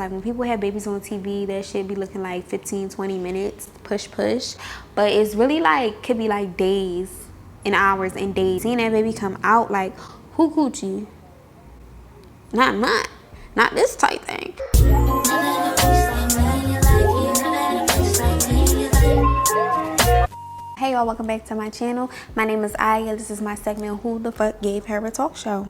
Like when people have babies on TV, that shit be looking like 15-20 minutes, push. But it's really like, could be like days and hours and days. Seeing that baby come out, like, who coochie? Not this type thing. Hey y'all, welcome back to my channel. My name is Aya. This is my segment, Who the Fuck Gave Her a Talk Show.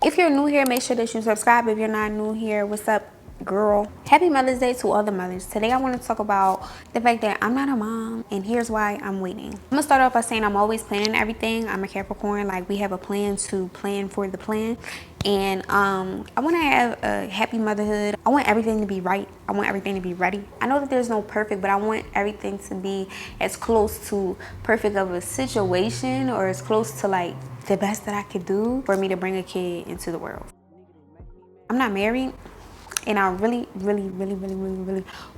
If you're new here, make sure that you subscribe. If you're not new here, what's up, girl? Happy Mother's Day to all the mothers. Today I want to talk about the fact that I'm not a mom, and here's why I'm waiting. I'm gonna start off by saying I'm always planning everything. I'm a Capricorn. Like, we have a plan to plan for the plan. And I want to have a happy motherhood. I want everything to be right. I want everything to be ready. I know that there's no perfect, but I want everything to be as close to perfect of a situation, or as close to like the best that I could do for me to bring a kid into the world. I'm not married, and I really want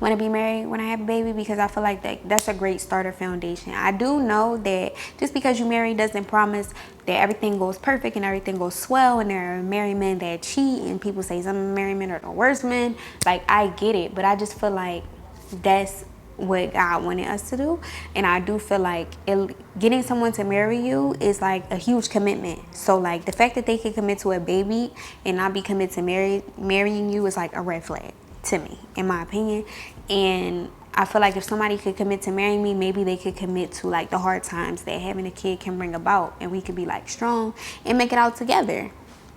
to be married when I have a baby, because I feel like that's a great starter foundation. I do know that just because you marry doesn't promise that everything goes perfect and everything goes swell, and there are married men that cheat, and people say some married men are the worst men. Like, I get it, but I just feel like that's what God wanted us to do. And I do feel like getting someone to marry you is like a huge commitment. So like the fact that they can commit to a baby and not be committed to marrying you is like a red flag to me, in my opinion. And I feel like if somebody could commit to marrying me, maybe they could commit to like the hard times that having a kid can bring about, and we could be like strong and make it out together.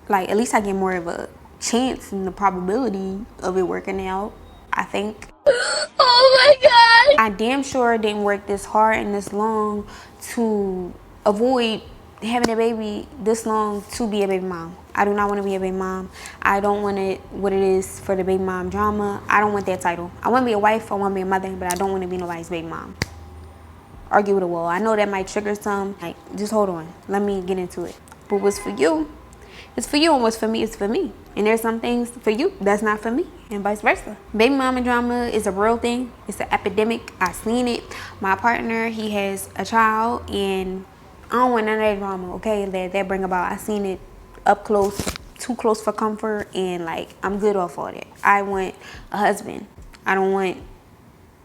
Like, at least I get more of a chance and the probability of it working out, I think. Oh my God! I damn sure didn't work this hard and this long to avoid having a baby this long to be a baby mom. I do not want to be a baby mom. I don't want it, what it is for the baby mom drama. I don't want that title. I want to be a wife, I want to be a mother, but I don't want to be nobody's baby mom. Argue with a wall. I know that might trigger some. Like, just hold on. Let me get into it. But what's for you, it's for you, and what's for me is for me. And there's some things for you that's not for me, and vice versa. Baby mama drama is a real thing. It's an epidemic. I seen it. My partner, he has a child, and I don't want none of that drama, okay, that bring about. I seen it up close, too close for comfort, and like, I'm good off all that. I want a husband. I don't want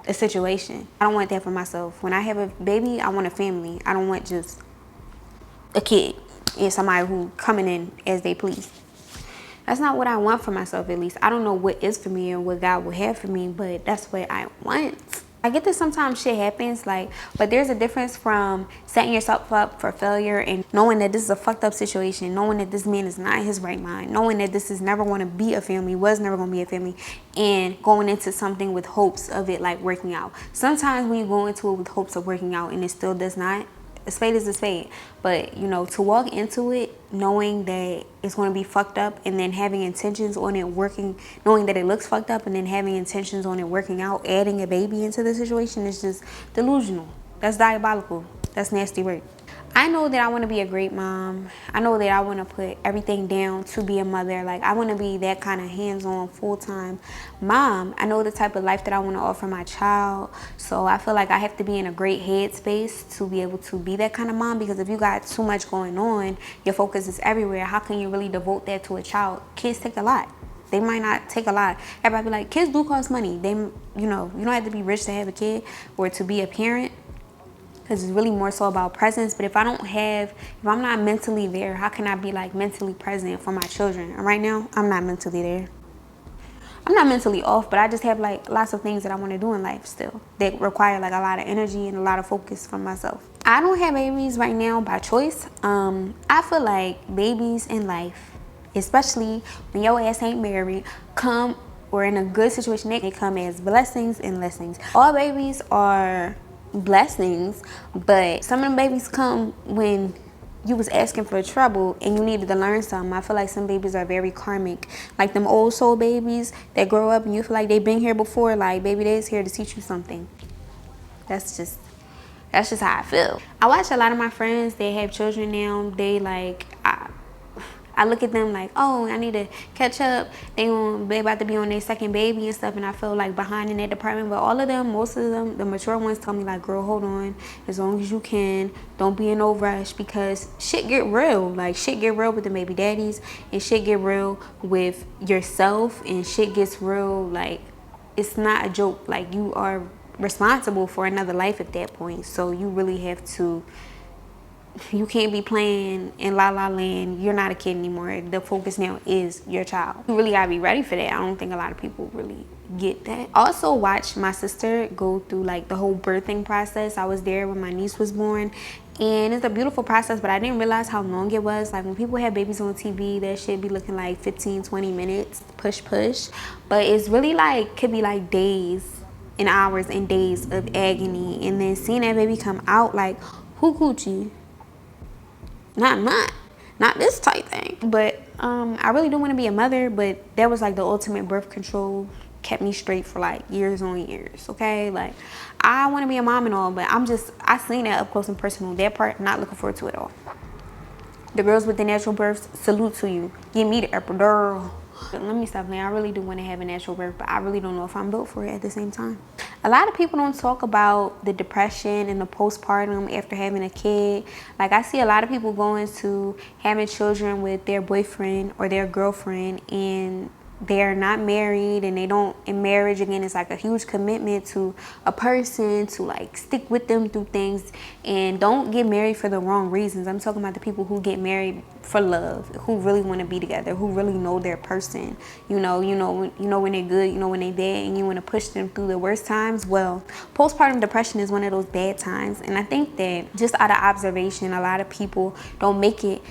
a situation. I don't want that for myself. When I have a baby, I want a family. I don't want just a kid and somebody who coming in as they please. That's not what I want for myself, at least. I don't know what is for me and what God will have for me, but that's what I want. I get that sometimes shit happens, like, but there's a difference from setting yourself up for failure and knowing that this is a fucked up situation, knowing that this man is not in his right mind, knowing that this is never going to be a family, was never going to be a family, and going into something with hopes of it like working out. Sometimes when you go into it with hopes of working out and it still does not, a spade is a spade. But, you know, to walk into it knowing that it's going to be fucked up, and then having intentions on it working, knowing that it looks fucked up, and then having intentions on it working out, adding a baby into the situation, is just delusional. That's diabolical. That's nasty work. I know that I want to be a great mom. I know that I want to put everything down to be a mother. Like, I want to be that kind of hands-on, full-time mom. I know the type of life that I want to offer my child. So I feel like I have to be in a great headspace to be able to be that kind of mom, because if you got too much going on, your focus is everywhere. How can you really devote that to a child? Kids take a lot. They might not take a lot. Everybody be like, kids do cost money. They, you know, you don't have to be rich to have a kid or to be a parent, because it's really more so about presence. But if I'm not mentally there, how can I be like mentally present for my children? And right now, I'm not mentally there. I'm not mentally off, but I just have like lots of things that I want to do in life still that require like a lot of energy and a lot of focus from myself. I don't have babies right now by choice. I feel like babies in life, especially when your ass ain't married, or in a good situation, they come as blessings and lessons. All babies are blessings, but some of them babies come when you was asking for trouble and you needed to learn something. I feel like some babies are very karmic, like them old soul babies that grow up and you feel like they've been here before. Like, baby, they's here to teach you something. That's just how I feel. I watch a lot of my friends, they have children now. They like, I look at them like, oh, I need to catch up. They about to be on their second baby and stuff, and I feel like behind in that department. But all of them, most of them, the mature ones tell me like, girl, hold on, as long as you can, don't be in no rush, because shit get real. Like, shit get real with the baby daddies, and shit get real with yourself, and shit gets real. Like, it's not a joke. Like, you are responsible for another life at that point. So you really have to, you can't be playing in la la land. You're not a kid anymore. The focus now is your child. You really gotta be ready for that. I don't think a lot of people really get that. Also watched my sister go through like the whole birthing process. I was there when my niece was born, and it's a beautiful process, but I didn't realize how long it was. Like, when people have babies on TV, that shit be looking like 15-20 minutes, push, but it's really like, could be like days and hours and days of agony. And then seeing that baby come out, like, who coochie? Not this type thing. But I really do want to be a mother, but that was like the ultimate birth control, kept me straight for like years on years. Okay, like, I want to be a mom and all, but I seen that up close and personal. That part, not looking forward to it all. The girls with the natural births, salute to you. Give me the epidural. Let me stop playing. I really do want to have a natural birth, but I really don't know if I'm built for it at the same time. A lot of people don't talk about the depression and the postpartum after having a kid. Like, I see a lot of people going to having children with their boyfriend or their girlfriend, and they're not married, and they don't, in marriage, again, it's like a huge commitment to a person to like stick with them through things. And don't get married for the wrong reasons. I'm talking about the people who get married for love, who really want to be together, who really know their person. You know when they're good, you know when they're bad, and you want to push them through the worst times. Well, postpartum depression is one of those bad times, and I think that just out of observation, a lot of people don't make it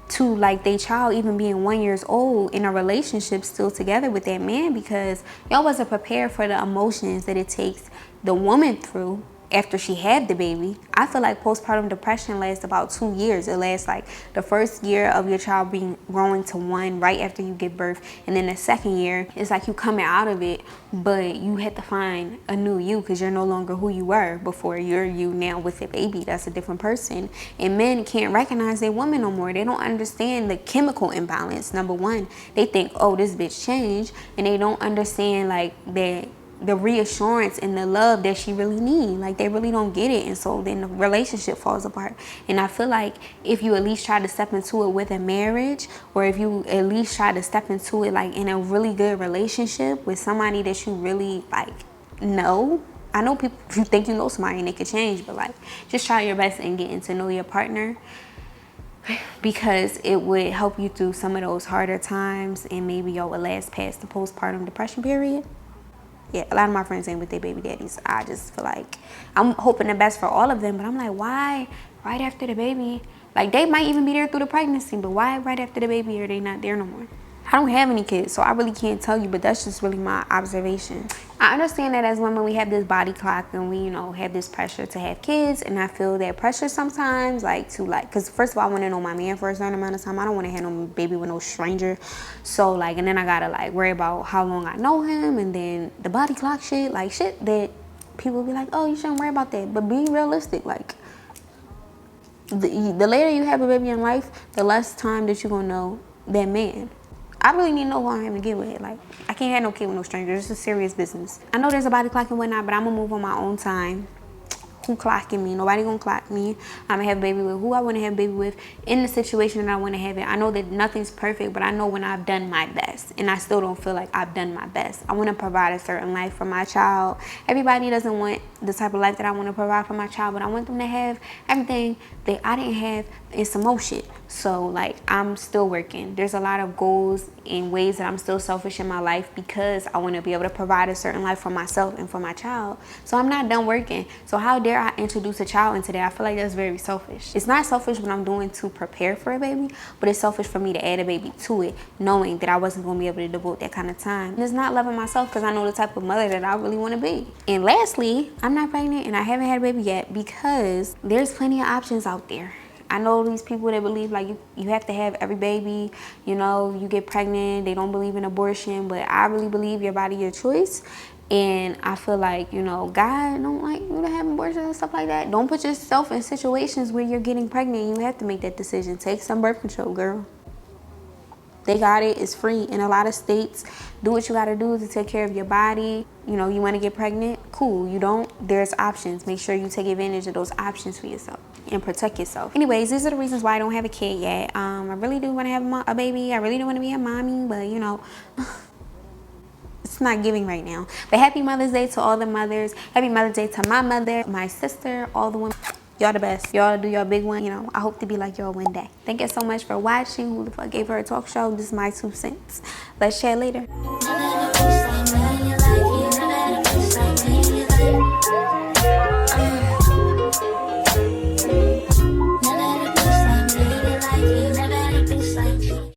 to like their child even being 1 year old in a relationship still together with that man, because y'all wasn't prepared for the emotions that it takes the woman through after she had the baby. I feel like postpartum depression lasts about 2 years. It lasts like the first year of your child being growing to one right after you give birth, and then the second year it's like you coming out of it, but you had to find a new you because you're no longer who you were before. You're you now with a baby. That's a different person. And men can't recognize their woman no more. They don't understand the chemical imbalance. Number one, they think, oh, this bitch changed, and they don't understand like that the reassurance and the love that she really needs. Like, they really don't get it, and so then the relationship falls apart. And I feel like if you at least try to step into it with a marriage, or if you at least try to step into it like in a really good relationship with somebody that you really like know. I know people, you think you know somebody and they could change, but like, just try your best in getting to know your partner, because it would help you through some of those harder times, and maybe y'all would last past the postpartum depression period. Yeah, a lot of my friends ain't with their baby daddies. I just feel like I'm hoping the best for all of them, but I'm like, why right after the baby? Like, they might even be there through the pregnancy, but why right after the baby are they not there no more? I don't have any kids, so I really can't tell you, but that's just really my observation. I understand that as women, we have this body clock, and we, have this pressure to have kids, and I feel that pressure sometimes, because first of all, I want to know my man for a certain amount of time. I don't want to have no baby with no stranger. So, and then I got to, worry about how long I know him, and then the body clock shit, shit that people be like, oh, you shouldn't worry about that. But being realistic, the later you have a baby in life, the less time that you're going to know that man. I really need to know who I'm having to get with. I can't have no kid with no strangers. It's a serious business. I know there's a body clock and whatnot, but I'm going to move on my own time. Who clocking me? Nobody going to clock me. I'm going to have a baby with who I want to have a baby with in the situation that I want to have it. I know that nothing's perfect, but I know when I've done my best, and I still don't feel like I've done my best. I want to provide a certain life for my child. Everybody doesn't want the type of life that I want to provide for my child, but I want them to have everything that I didn't have and some more shit. So, I'm still working. There's a lot of goals and ways that I'm still selfish in my life, because I want to be able to provide a certain life for myself and for my child. So I'm not done working. So how dare I introduce a child into that? I feel like that's very selfish. It's not selfish what I'm doing to prepare for a baby, but it's selfish for me to add a baby to it, knowing that I wasn't going to be able to devote that kind of time. And it's not loving myself, because I know the type of mother that I really want to be. And lastly, I'm not pregnant, and I haven't had a baby yet, because there's plenty of options out there. I know these people that believe you have to have every baby, you get pregnant, they don't believe in abortion, but I really believe your body, your choice. And I feel like, God don't like you to have abortions and stuff like that. Don't put yourself in situations where you're getting pregnant. You have to make that decision. Take some birth control, girl. They got it. It's free in a lot of states. Do what you got to do to take care of your body. You know, you want to get pregnant? Cool. You don't? There's options. Make sure you take advantage of those options for yourself and protect yourself. Anyways, these are the reasons why I don't have a kid yet. I really do want to have a baby. I really do want to be a mommy, but you know, it's not giving right now. But happy Mother's Day to all the mothers. Happy Mother's Day to my mother, my sister, all the women. Y'all the best. Y'all do your big one. You know, I hope to be like y'all one day. Thank you so much for watching. Who the fuck gave her a talk show? This is my 2 cents. Let's chat later.